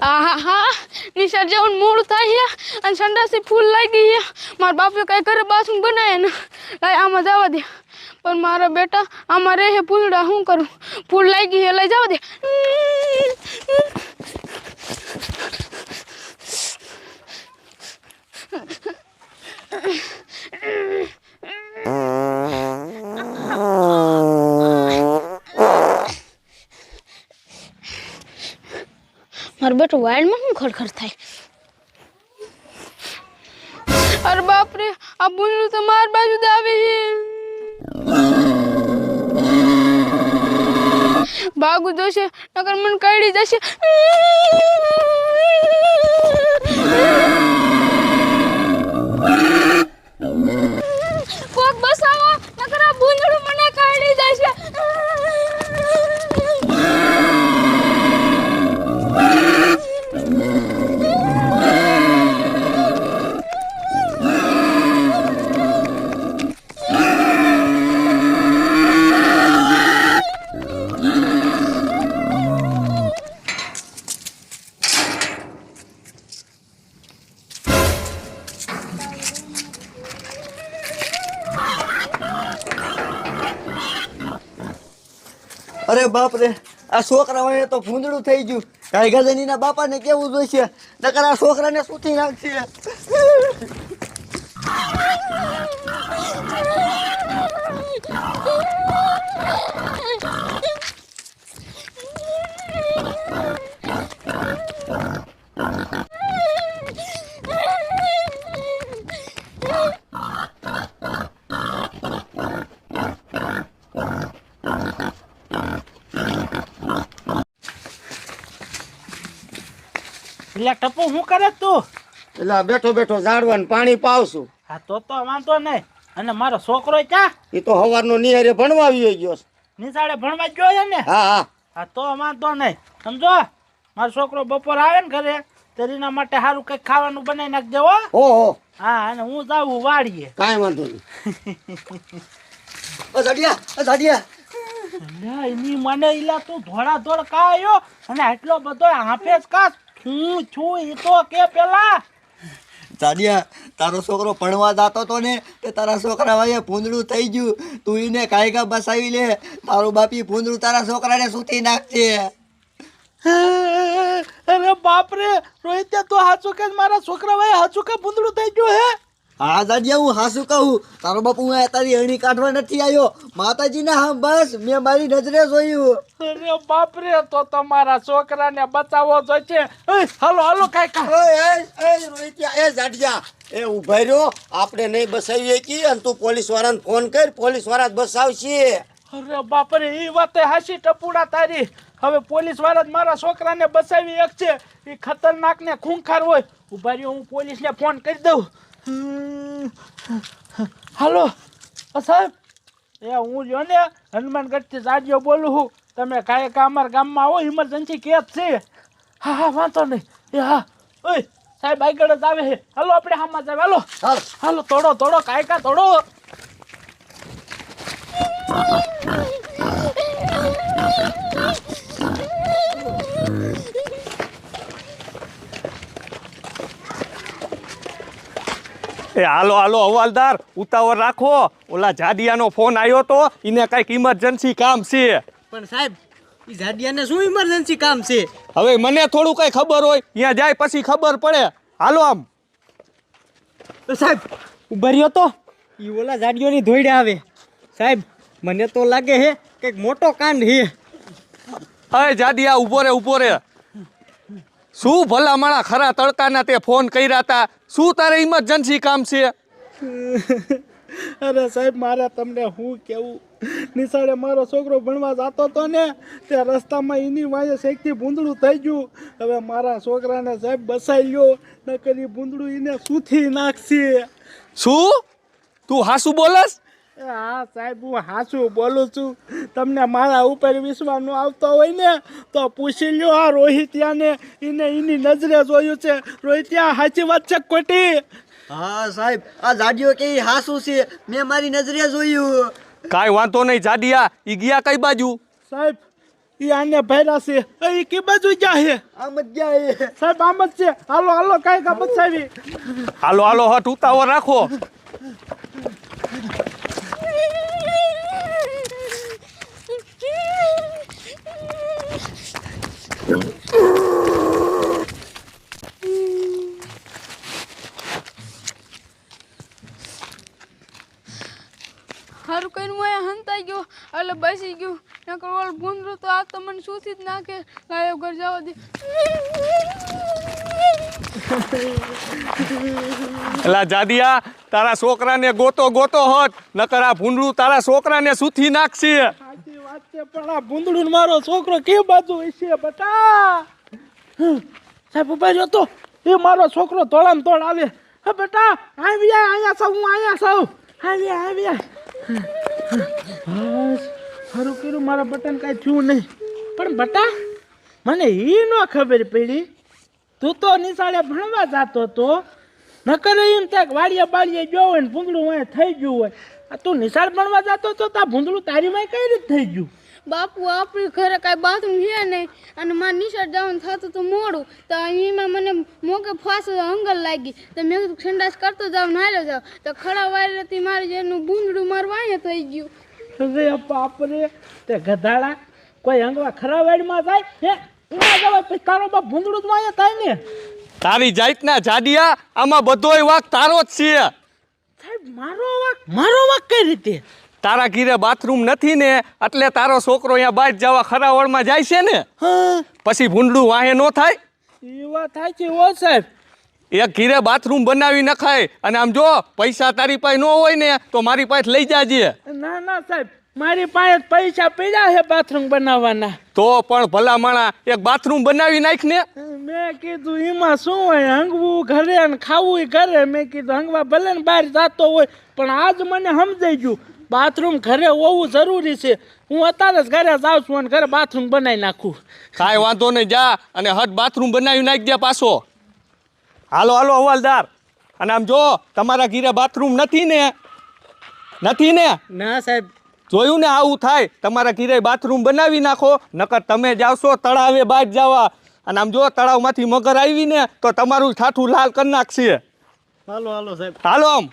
હા નિશાળ જવાનું મોડું થાય છે અને સંડાસી ફૂલ લાગી છે. મારા બાપે કઈ ઘરે બાથરૂમ બનાવે ને લાય આમાં જવા દે. પણ મારા બેટા આમાં રહે ફૂલડા શું કરું? ફૂલ લાગી છે લઈ જવા દે. મારું બેટું વાઇલ્ડમાં શું ખડખડ થાય? અરે બાપ રે, આ બુનડું તો માર બાજુ જ આવે છે. ભાગું જોશે નકર મને કરડી જશે. કોક બસાવો નકર આ બુનડું મને કરડી જશે. અરે બાપ રે, આ છોકરાઓને તો ભૂંદડું થઈ ગયું. કાંઈ ગજનીના બાપાને કેવું જોઈશે, નકર આ છોકરાને સૂતી નાખશે. એટલે ટપુ શું કરે તું? એટલે બેઠો બેઠો ઝાડવાનું પાણી પાવશું. હા તો વાંધો નહીં. અને મારો છોકરો ક્યાં? એ તો સવારનો નિહારે ભણવા આવી ગયો છે. નિશાળે ભણવા જ ગયો છે ને? હા હા હા તો વાંધો નહીં. સમજો, મારો છોકરો બપોર આવે ને ઘરે ત્યારે એના માટે સારું કંઈક ખાવાનું બનાવી નાખજો હો. ઓહો, હા, અને હું જાઉં વાડીએ. કાંઈ વાંધો નહીં. ઝાડિયા એની મને ઈલા તું ધોળા ધોળ કાયો અને આટલો બધો હાફેજ કાસ હું છું એ તો કે પેલા. ઝાડિયા, તારો છોકરો ભણવા જતો તો ને તે તારા છોકરા ભાઈએ ભૂંદડું થઈ ગયું. તું એને કાયગા બસાવી લે. તારું બાપી ભૂંદડું તારા છોકરાને સૂતી નાખશે. અરે બાપરે, રોહિત તો હાચું કે મારા છોકરા ભાઈ હાચું કે ભૂંદડું થઈ ગયું હે? હા ઝાડિયા, હું હાસું કહું. તારો બાપુ હું તારી અણી કાઢવા નથી આવ્યો. માતાજીના હા બસ મેં મારી નજરે જોયું. અરે બાપરે, તો તમારા છોકરાને બચાવવો જોઈશે. હાલો હાલો કાંઈ ઝાડિયા, એ ઉભા રહ્યો. આપણે નહીં બસાવીએ કી અને તું પોલીસ વાળાને ફોન કર. પોલીસ વાળા જ બસાવશે. અરે બાપરે, એ વાતે હાસી ટપુડા તારી. હવે પોલીસ વાળા જ મારા છોકરાને બચાવી એક છે. એ ખતરનાક ને ખૂંખાર હોય. ઉભા રહ્યો, હું પોલીસને ફોન કરી દઉં. હાલો સાહેબ, એ હું જો ને હનુમાનગઢથી જાડિયો બોલું છું. તમે કાંઈ અમારા ગામમાં આવો, ઇમરજન્સી કેસ છે. હા હા વાંધો નહીં. એ હા, ઓય સાહેબ આગળ જ આવે છે. હાલો આપણે હામાં જાવ. હાલો હાલો, તોડો તોડો કાયકા તોડો. એ હાલો હાલો હવાલદાર, ઉતાવળ રાખો. ઓલા જાડિયાનો ફોન આવ્યો તો, એને કઈક ઇમરજન્સી કામ છે. પણ સાહેબ, ઈ જાડિયાને શું ઇમરજન્સી કામ છે? હવે મને થોડું કઈ ખબર હોય, ત્યાં જાય પછી ખબર પડે. હાલો આમ. તો સાહેબ ઉભા રહ્યો તો, ઈ ઓલા જાડિયોની ધોઈડે આવે. સાહેબ મને તો લાગે હે કંઈક મોટો કાંડ હે. અરે જાડિયા, ઉભો રે ઉભો રે. શું ભલા માણા ખરા તડકાના તે ફોન કર્યા હતા? શું તારે ઇમરજન્સી કામ છે? અરે સાહેબ, મારે તમને શું કેવું? નિશાળે મારો છોકરો ભણવા જતો હતો ને, તે રસ્તામાં એની વાંહે શેકથી ભૂંદડું થઈ ગયું. હવે મારા છોકરાને સાહેબ બસાઈ લ્યો, નકર ઈ ભૂંદડું એને સૂથી નાખશે. શું તું હાસુ બોલસ? હા સાહેબ, હું હાચું બોલું છું. તમને મારા ઉપર વિશ્વાસ ન આવતો હોય ને તો પૂછી લ્યો આ રોહિતિયાને. એને એની નજરે જોયું છે. રોહિતિયા, સાચી વાત છે ખોટી? હા સાહેબ, આ જાડિયો કે હાસુ છે. મેં મારી નજરે જોયું. કાંઈ વાંધો નહીં જાડિયા. ઈ ગયા કઈ બાજુ? સાહેબ, એ આને ભર્યા છે એ કે બાજુ ગયા છે આમ જ જાય સાહેબ આમ જ છે હાલો હાલો કાંઈ કા બચાવી હાલો હાલો હટ ઉતાવળ રાખો. સારું કર્યું હું હંતાઈ ગયો એટલે બેસી ગયું નકર ઓલ ભૂંદરું તો આ તો મને સૂથી જ નાખે. લાયો ઘર જવા દે. એલા જાદિયા તારા છોકરાને ગોતો ગોતો હોત નકર આ ભૂંડળું તારા છોકરાને સૂથી નાખશે. સાચી વાત છે પણ આ ભૂંદડું ને મારો છોકરો કે બાજુ હશે બેટા સાહેબ ઉભા રહ્યો તો એ મારો છોકરો તોડામ તોડ આવે હે બેટા આવી જાય અહીંયા સૌ હું અહીંયા સૌ આવી બસ સારું કર્યું મારા બટન કાંઈ થયું નહીં પણ બટા મને એ ન ખબર પડી તું તો નિશાળે ભણવા જતો તો નકર એમ થાય વાડીએ બાળીએ ગયો હોય ને ભૂંદડું હોય થઈ ગયું હોય આ તું નિશાળ ભણવા જતો તો તા ભૂંદડું તારી માં કઈ રીતે થઈ ગયું બાપુ આપણી ઘરે કાંઈ બાથરૂમ છે નહીં અને મારે નિશાળ જવાનું થતું તો મોડું તો એમાં મને મોકે ફાસ હંગલ લાગી તો મેં કીધું સંડાસ કરતો જાઉં નાયલો જાઉં તો ખડા વાયરથી મારે જેનું ભૂંદડું મારું વાંહે થઈ ગયું. અરે બાપરે તે ગધાડા કોઈ અંગવા ખરા વાડીમાં જાય હે ઉના જવાય પછી તારો બાપ ભૂંદડું જ વાંહે થાય ને તારી જાતના જાડિયા આમાં બધોય વાક તારો જ છે. સાહેબ મારો વાક કઈ રીતે તારા ઘીરે બાથરૂમ નથી ને એટલે તારો છોકરો અહીંયા બહાર જવા ખરાવળમાં જાય છે ને હા પછી ભૂંડળું વાહે ન થાય. એ વાત થાય છે ઓ સાહેબ એક ઘીરે બાથરૂમ બનાવી નખાય અને આમ જો પૈસા તારી પાસે ન હોય ને તો મારી પાસે લઈ જાજે. ના ના સાહેબ મારી પાસે પૈસા પડ્યા છે બાથરૂમ બનાવવાના તો પણ ભલા માણા એક બાથરૂમ બનાવી નાખ ને. મેં કીધું એમાં શું હોય હંગવું ઘરે ને ખાવું ઘરે મેં કીધું હંગવા ભલે ને બહાર જતો હોય પણ આજ મને સમજાઈ ગયું બાથરૂમ ઘરે હોવું જરૂરી છે હું અત્યારે જ ઘરે જાઉં છું અને ઘરે બાથરૂમ બનાવી નાખું કાંઈ વાંધો નહીં જા અને હટ બાથરૂમ બનાવી નાખજે પાછો. હાલો હાલો હવાલદાર અને આમ જો તમારા ઘીરે બાથરૂમ નથી ને ના સાહેબ જોયું ને આવું થાય તમારા ઘીરે બાથરૂમ બનાવી નાખો નકર તમે જાવશો તળાવે બહાર જવા અને આમ જો તળાવમાંથી મગર આવી ને તો તમારું ઠાઠું લાલ કરી નાખશે. હાલો હાલો સાહેબ હાલો આમ